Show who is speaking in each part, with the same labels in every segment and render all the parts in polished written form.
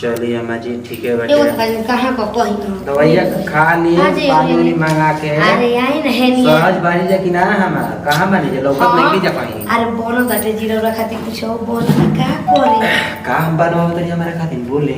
Speaker 1: चलिए अम्मा जी ठीक है
Speaker 2: एगो
Speaker 1: बेटे।
Speaker 2: कहाँ को कही
Speaker 1: दवाइया खा लिए पानी उनी मंगा के।
Speaker 2: अरे आई न है नहीं
Speaker 1: सहज बानी जा कि ना हमार कहाँ बानी जा लौकत नहीं जा पाई।
Speaker 2: अरे बोलो बाटे जीरो रखाती कुछ हो बोल का करे
Speaker 1: का हम बनवा तरी हमारे खातिर बोले।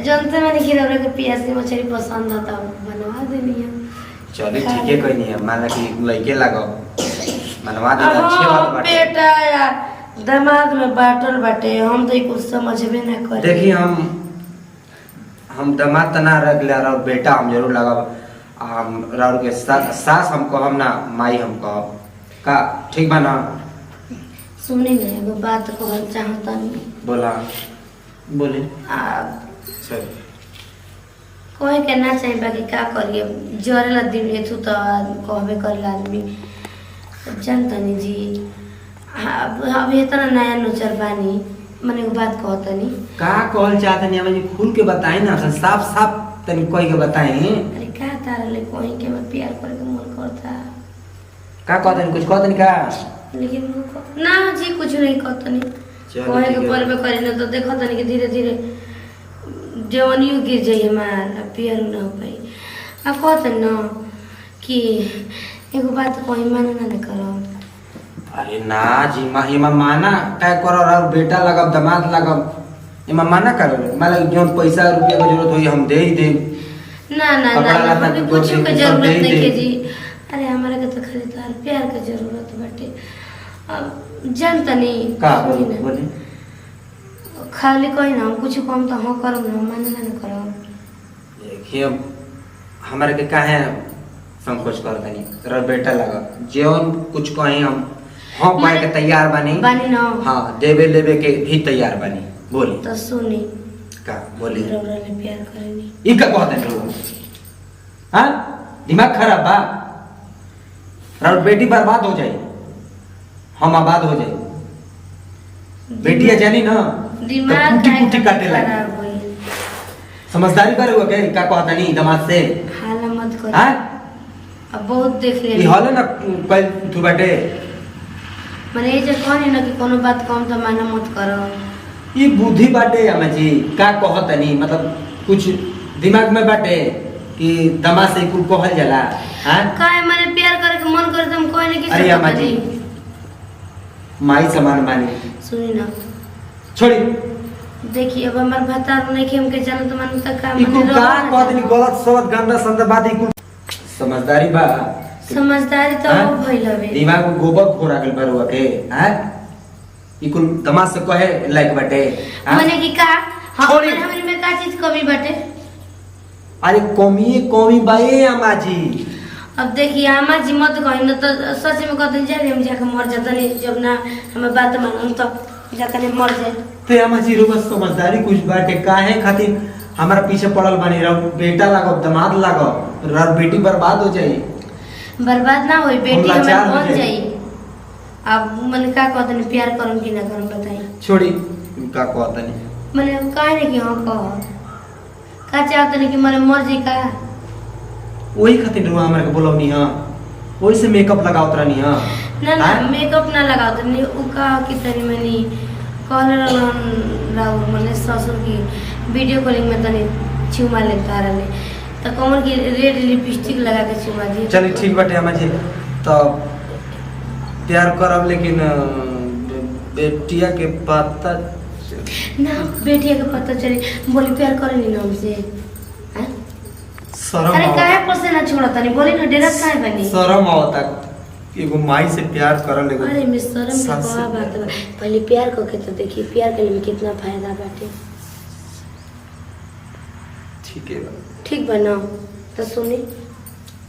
Speaker 2: जानते मैंने गिरव के पियासी मछली पसंद आता बनवा देनी है।
Speaker 1: चलिए ठीक है कोई नहीं है माला की लइके लागो बनवा दे अच्छे बात बाटे।
Speaker 2: बेटा यार दिमाग में बाटल बाटे हम तो कुछ समझबे ना करे।
Speaker 1: देखिए हम दामाद तना रख ले और बेटा हम जरूर लगाब। हम राउर के सास हम कहब ना माई हम कहब का ठीक बा ना।
Speaker 2: सुनी ना एगो बात कहल चाहता नहीं
Speaker 1: बोला बोले
Speaker 2: चल कोई के ना चाहिए बाकी का करिए जरेला दिन एथु तो कहबे करेला आदमी जानता नहीं जी। अब इतना नया नोचर बानी मने एगो बात कहतनी
Speaker 1: का कहल चाहतनी हमें खुल के बताई ना साफ साफ तनी कोई के बताई।
Speaker 2: अरे का तारा ले कोई के मैं प्यार करे के मन करता
Speaker 1: का कहतनी कुछ कहतनी का
Speaker 2: लेकिन ना जी कुछ नहीं कहतनी कोई के परबे करे ना तो देखो तनी कि धीरे धीरे जवानियों गिर जाई हमार प्यार ना हो पाई। अब कहतन ना कि एगो बात कोई मानना ना करो।
Speaker 1: अरे ना जी इमा माना क्या करो और बेटा लगब दामाद लगब इमा माना करो मतलब जो पैसा रुपया की जरूरत होई हम दे ही दे।
Speaker 2: ना ना ना हमें कुछ के जरूरत नहीं के जी। अरे हमारे के तो खाली तार प्यार के जरूरत बाटे। अब जानता नहीं
Speaker 1: का बोले
Speaker 2: खाली कोई ना हम कुछ कम तो हो करो ना मानना ना करो।
Speaker 1: देखिए हमारे के काहे संकोच करतनी तेरा बेटा लगब जेवन कुछ कहीं हम हाँ पाए के तैयार बानी
Speaker 2: ना
Speaker 1: हाँ देवे लेवे के भी तैयार बानी बोली
Speaker 2: तो सुनी
Speaker 1: का बोली
Speaker 2: रौरा ले प्यार करेनी
Speaker 1: ई का कहते हैं लोग हाँ दिमाग खराब बा और बेटी बर्बाद हो जाए हम आबाद हो जाए बेटिया जानी ना
Speaker 2: दिमाग
Speaker 1: कुटी कुटी काटे लगे
Speaker 2: खराब होई
Speaker 1: समझदारी पर हुआ के का कहता नहीं दामाद से
Speaker 2: हाला मत करो।
Speaker 1: हाँ
Speaker 2: अब बहुत देख ले
Speaker 1: ई हाले ना कल तू बाटे
Speaker 2: मने ये जे कहनी ना कि कोनो बात कम तो माना मत करो।
Speaker 1: ये बुद्धि बाटे अम्मा जी का कहता नहीं मतलब कुछ दिमाग में बाटे कि दमा से कुल कहल जाला। हां
Speaker 2: काहे माने प्यार करे के मन करे तुम कोई नहीं किसी
Speaker 1: अरे अम्मा जी माई समान मानी
Speaker 2: सुनी ना
Speaker 1: छोड़ी
Speaker 2: देखिए अब हमार भता नहीं के हमके जान तो मन तक का
Speaker 1: ई कुल का कहत नहीं गलत सवत गंदा संदा बात ई कुल समझदारी बा
Speaker 2: समझदारी तो हो भइल हवे
Speaker 1: दिमाग में गोबर खोरा गल बरुआ के हैं ई कुल दमा से कहे लाइक बाटे
Speaker 2: माने कि का हां
Speaker 1: छोड़ी।
Speaker 2: हमरे में का चीज कमी बाटे।
Speaker 1: अरे कमी बाए अम्मा जी।
Speaker 2: अब देखिए आमा जी मत कही ना तो सच में कहते जाए हम जाके मर जाता नहीं जब ना हमें बात मानम तो जाता नहीं मर जाए।
Speaker 1: ते अम्मा जी रो बस समझदारी कुछ बाटे काहे खातिर हमारा पीछे पड़ल बानी रहो बेटा लागो दामाद लागो और बेटी बर्बाद हो जाई।
Speaker 2: बर्बाद ना होई बेटी
Speaker 1: हम
Speaker 2: हमें
Speaker 1: लाचार हो
Speaker 2: बन
Speaker 1: जाई।
Speaker 2: जाई। अब मन का कहते नहीं प्यार करम कि ना करम बताई
Speaker 1: छोड़ी का कहता नहीं
Speaker 2: मने काहे नहीं कि हां कह का चाहते नहीं कि मने मर जाई का
Speaker 1: वही खातिर रो हमरा के बोलौनी हां वही से मेकअप लगावत रहनी हां
Speaker 2: ना ना मेकअप ना लगाओ तो नहीं उ का कि तनी मनी कहले राउ मने ससुर की वीडियो कॉलिंग में तनी छुमा ले तारा ले तो कमर की रेड लिपस्टिक लगा के छुमा दी।
Speaker 1: चलिए ठीक बाटे अम्मा जी तो प्यार करब लेकिन बेटिया के पता
Speaker 2: ना बेटिया के पता चले बोली प्यार करे नहीं ना हमसे हैं?
Speaker 1: शर्म
Speaker 2: अरे
Speaker 1: आवता
Speaker 2: काहे पर से ना छोड़ा तनी बोली ना डेरा काहे बनी
Speaker 1: शर्म आवता एगो माई से प्यार करल एगो
Speaker 2: अरे मैं शर्म की
Speaker 1: सास से
Speaker 2: कोई बात बा पहले प्यार को के तो देखिए प्यार के लिए कितना फायदा बाटे।
Speaker 1: ठीक है बा
Speaker 2: ठीक बना तो सुनी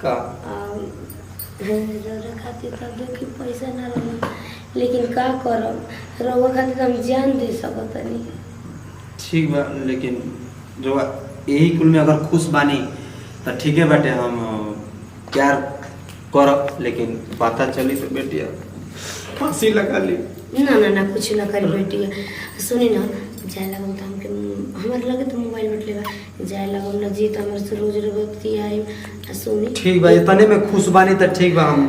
Speaker 1: का
Speaker 2: रौरा खातिर तो देखी पैसा ना रहा लेकिन का करब रौरा खातिर हम जान दे सकत नहीं।
Speaker 1: ठीक बा लेकिन जो यही कुल में अगर खुश बानी तो ठीक है बाटे हम प्यार करब लेकिन पता चली तो बेटिया फांसी लगा ली।
Speaker 2: ना ना ना कुछ ना करी बेटी सुनी ना जाए लगम तो हमके हमारे लगे तो मोबाइल बटले बा जाए लगम ना जी तो हमारे से रोज रोज आई सुनी
Speaker 1: ठीक बा इतने में खुश बानी तो ठीक बा हम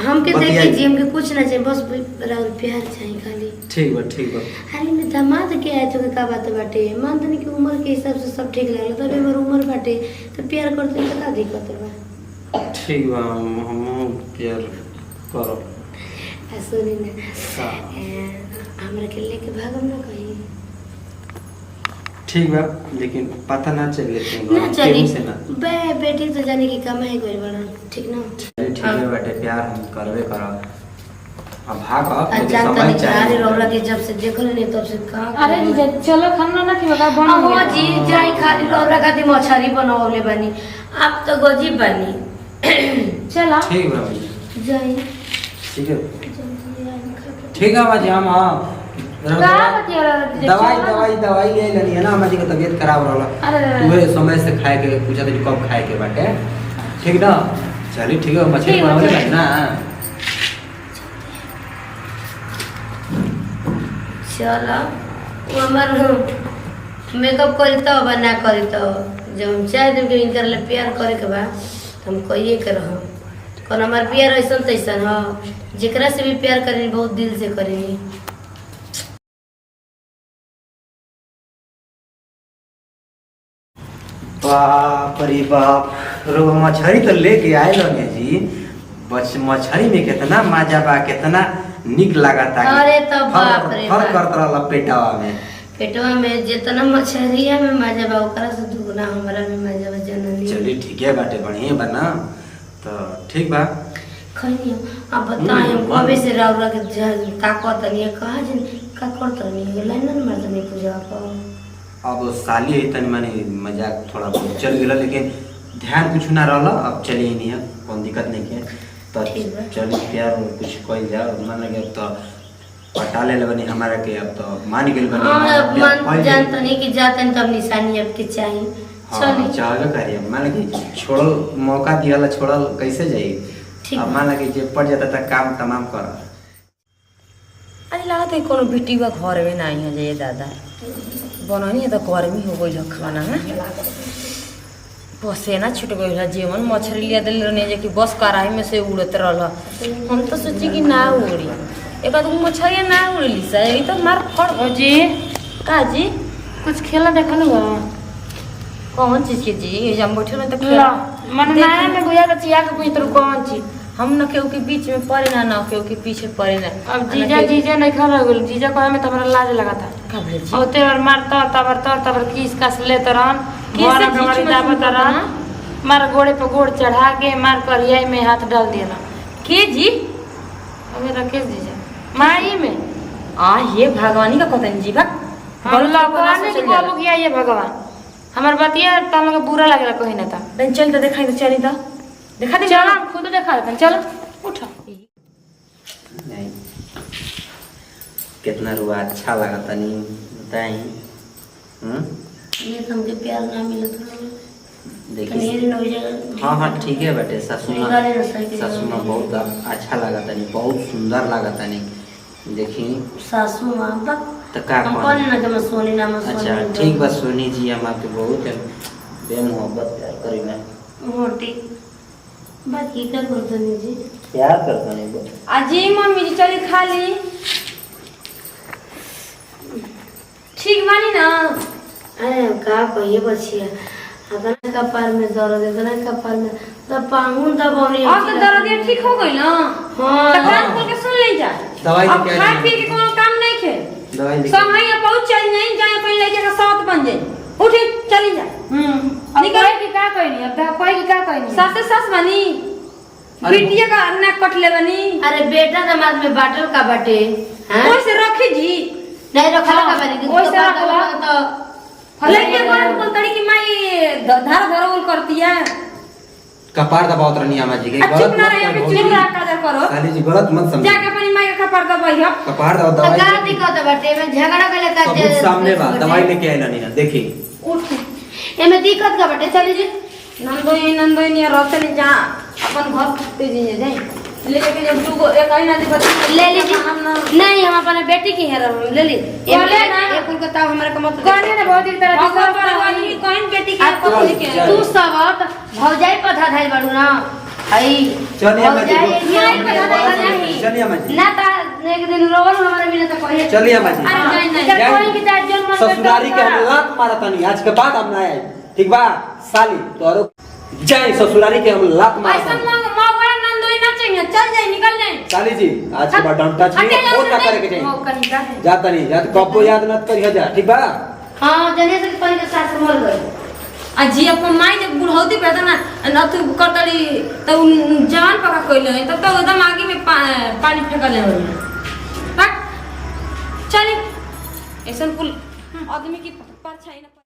Speaker 2: हमके देख
Speaker 1: बतियाई।
Speaker 2: लीजिए, हमके कुछ ना चाहिए, बस राउर प्यार चाहिए खाली।
Speaker 1: ठीक बा ठीक बा।
Speaker 2: अरे मैं दामाद के आए तो का बात बाटे, मान तनी कि उम्र के हिसाब से सब ठीक लागल, तब हमर उम्र बाटे तो प्यार करते तो का दिक्कत बा।
Speaker 1: ठीक बा हम प्यार करब।
Speaker 2: सुनी ना
Speaker 1: हाँ।
Speaker 2: हमरा के लेके भागम ना कहीं।
Speaker 1: ठीक बा लेकिन पता ना चले
Speaker 2: ना चली
Speaker 1: केहू से ना।
Speaker 2: बे बेटी तो जाने की कमाई गइल बड़ा, ठीक ना।
Speaker 1: ठीक है बेटे प्यार हम करबे करब। अब भाग अब
Speaker 2: अच्छा
Speaker 1: समय
Speaker 2: तनी
Speaker 1: चाहिए।
Speaker 2: चारे रौला के जब से देखल नहीं तब से का।
Speaker 3: अरे जीजा चलो खाना ना खिया बन
Speaker 2: हो
Speaker 3: गया।
Speaker 2: जी जाई खाली रौला खाती मछरी बनावले बानी, आप तो गजीब बानी।
Speaker 3: चला
Speaker 1: ठीक बा भैया
Speaker 2: जाई
Speaker 1: ठीक है
Speaker 2: जल्दी आई खा के।
Speaker 1: ठीक है बाजी हम
Speaker 3: का बतिया रहा जीजा
Speaker 1: दवाई ले लेनी है ना, हमारी का तबीयत खराब रहला।
Speaker 3: अरे
Speaker 1: तुम्हें समय से खाए के पूछा था कब खाए के बाटे, ठीक ना। चलिए ठीक है मछली
Speaker 3: ठीक है,
Speaker 1: बनावले
Speaker 3: ठीक है।
Speaker 1: ना।
Speaker 2: चलो वो हमार मेकअप करी तो बना करी तो जब हम चाहे दिन के इनकर ले प्यार करे के बा तो हम कहिए के रह कौन हमार प्यार ऐसन तैसन हो, जेकरा से भी प्यार करेनी बहुत दिल से करेनी।
Speaker 1: बाप रे बाप रो मछली तो लेके आए लोगे जी। बस मछली में कितना मजा बा, कितना निक लागता।
Speaker 2: अरे तो बाप रे
Speaker 1: फर
Speaker 2: बाप।
Speaker 1: करत रहला पेटवा में।
Speaker 2: पेटवा में जितना मछरिया में मजा बा ओकरा से दुगना हमरा में मजा बा जननी।
Speaker 1: चलिए ठीक है बाटे बढ़िया बना तो ठीक बा।
Speaker 2: खैनी अब बताएं हम कबे से राउरा के ताकत नहीं कहा जन का करत नहीं लाइन न मार नहीं पूजा को।
Speaker 1: अब साली है तनी माने मजाक थोड़ा बहुत चल गेला, लेकिन ध्यान कुछ ना रहला। अब चलिए नहीं है कौन दिक्कत नहीं है तो
Speaker 2: ठीक बा।
Speaker 1: चलिए प्यार कुछ कोई जा मान लगे अब तो पटा ले बनी हमारा के, अब तो मान गेल बनी
Speaker 2: हां
Speaker 1: हमारा प्यार
Speaker 2: मन
Speaker 1: भइल।
Speaker 2: जानता नहीं कि जातन तब निशानी अब के चाहिए।
Speaker 1: हाँ
Speaker 2: चली
Speaker 1: चाहबे करिए मान लगे छोड़ल मौका दियाला छोड़ल कैसे जाई।
Speaker 2: ठीक
Speaker 1: अब मान लगे जे पड़ जाता था काम तमाम कर।
Speaker 4: अरे लागत है कोनो बेटी बा घर में नहीं है जे दादा बननी है तो गर्मी हो गई खाना में पसेना छूट गई है। जेवन मछली लिया दिल रहने जे कि बस कढ़ाई में से उड़त रहल। हम तो सोची कि ना उड़ी एक आध मछलियाँ ना उड़ली सा यही तो मार फड़
Speaker 3: ओ जी
Speaker 4: का जी
Speaker 3: कुछ खेला देखल हुआ
Speaker 4: कौन चीज के जी हम बैठे में तो
Speaker 3: ला
Speaker 4: खेला
Speaker 3: मन नया में बुझा के चिया के पूछ तो कौन चीज।
Speaker 4: हम न केहू के बीच में पड़े ना केहू के पीछे पड़े ना।
Speaker 3: अब जीजा जीजा नहीं खा रहा जीजा कहे में तुम्हारा लाज लगा था।
Speaker 4: का भेल जी
Speaker 3: और तेरे मारता तबर किस कस ले तरन
Speaker 4: किस
Speaker 3: मोरा
Speaker 4: चीज
Speaker 3: कमरी
Speaker 4: में
Speaker 3: दाबा
Speaker 4: सुनता
Speaker 3: तरन मार गोड़े पे गोड़ चढ़ा के मार करिया में हाथ डाल दिया
Speaker 4: के जी
Speaker 3: अबे राकेश जीजा माई में
Speaker 4: आ ये भगवानी का कतन जी भग
Speaker 3: हम भगवान ने बोलो किया ये भगवान हमार बतिया तुम लोग बुरा लगेला कहीं ना था।
Speaker 4: बहन चल तो दिखाई तो चली तो दिखा दे
Speaker 3: चलो हम खुद देखा देते हैं, चलो उठो।
Speaker 1: नहीं कितना रुआ अच्छा लगा तनी बताई।
Speaker 2: ये हमके प्यार ना मिलत रहो
Speaker 1: देखिए
Speaker 2: कनेरी न हो जाए।
Speaker 1: हाँ हाँ ठीक है बेटे सासू माँ
Speaker 2: निकाले ना सही के
Speaker 1: सासू माँ बहुत अच्छा लगा तनी बहुत सुंदर लगा तनी देखी
Speaker 2: सासू माँ बा
Speaker 1: तो का
Speaker 2: हम
Speaker 1: कौन
Speaker 2: कौन ना के सोनी नाम
Speaker 1: अच्छा ठीक बस सोनी जी हम आपके बहुत बेमोहब्बत प्यार करी मैं
Speaker 2: मोटी बाकी क्या करते नहीं जी।
Speaker 1: प्यार करता नहीं बस।
Speaker 3: अजी मम्मी जी चली खा ली ठीक बानी ना।
Speaker 2: अरे का कहिए बचिया अदना कपार में दर्द है अदना कपार में तब पाहुन दबावनी
Speaker 3: अब तो दर्द ठीक हो गई ना।
Speaker 2: हाँ
Speaker 3: तो कान खोल के सुन ले जा
Speaker 1: दवाई
Speaker 3: अब
Speaker 1: लेके
Speaker 3: खाए
Speaker 1: आई
Speaker 3: पी के कोनो काम नहीं खे
Speaker 1: दवाई लेके
Speaker 3: समय या पहुंच चल नहीं जाए पहले लेके का साथ बन जाए उठी चली जा।
Speaker 2: अब
Speaker 3: निकल।
Speaker 2: कोई की का कहनी अब कोई की का कहनी
Speaker 3: सास सास बनी
Speaker 1: अरे
Speaker 3: बिटिया का अन्ना कट ले बनी
Speaker 2: अरे बेटा दामाद में बाटल का बाटे हैं
Speaker 3: ओइ से रखी जी
Speaker 2: नहीं रखला का बनी
Speaker 3: ओइ से रखला।
Speaker 2: तो
Speaker 3: लेके बात बोल तड़ी की माई धार धरौल करती है
Speaker 1: कपार दबावत रहनी अम्मा जी के
Speaker 3: चुप ना रही अभी चुप रहा काजर करो
Speaker 1: साली जी गलत मत समझ
Speaker 3: जाके अपनी माई का खपर दबाई हो
Speaker 1: कपार दबाव
Speaker 2: तो
Speaker 1: दवाई
Speaker 2: का दिक्कत बाटे में झगड़ा कले का
Speaker 1: सबूत सामने बा दवाई लेके आई नहीं देखी
Speaker 3: उठ
Speaker 2: एमे दिक्कत का बाटे चली जी
Speaker 3: नंदोई ने रहते नहीं जा अपन घर तेजी जाए लेके जब तू एक आईना दे बता
Speaker 2: ले लीजिए नहीं हम अपने बेटी की है ले ली ये
Speaker 3: ले
Speaker 2: ले
Speaker 3: ना।
Speaker 2: ये कुल का हमारे का मत
Speaker 3: कहने ना बहुत दिन तरह
Speaker 2: कौन बेटी की
Speaker 1: चल,
Speaker 2: तू सब भौजाई पथा धाई बाड़ू ना आई
Speaker 1: चलिए अम्मा जी,
Speaker 2: चलिए
Speaker 1: अम्मा जी।
Speaker 2: ना ता एक दिन रोल हमारे बिना तो कहे
Speaker 1: चलिए अम्मा जी।
Speaker 2: अरे नहीं कोई की चार जन
Speaker 1: ससुरारी के हम लात मारा तानी, आज के बाद हम ना आए, ठीक बा साली तोरो जाए ससुरारी के हम लात मारा
Speaker 3: ऐसा
Speaker 1: तानी।
Speaker 3: मगवा नंदोई ना चाहिए, चल जाए निकल जाए।
Speaker 1: साली जी आज के बाद डंटा चाहिए, और ना करे के चाहिए,
Speaker 3: मौका निकाल।
Speaker 1: जाता नहीं जात कबो याद न करिए जा, ठीक बा।
Speaker 2: हां जने से पानी के साथ से मर गई
Speaker 3: जी अपन माई जब बुढ़ौती पे था ना नथु करतड़ी तो जवान पका कइले तब तो एकदम आगे में पानी फेंकले हो चली ऐसा कुल आदमी की परछाई ना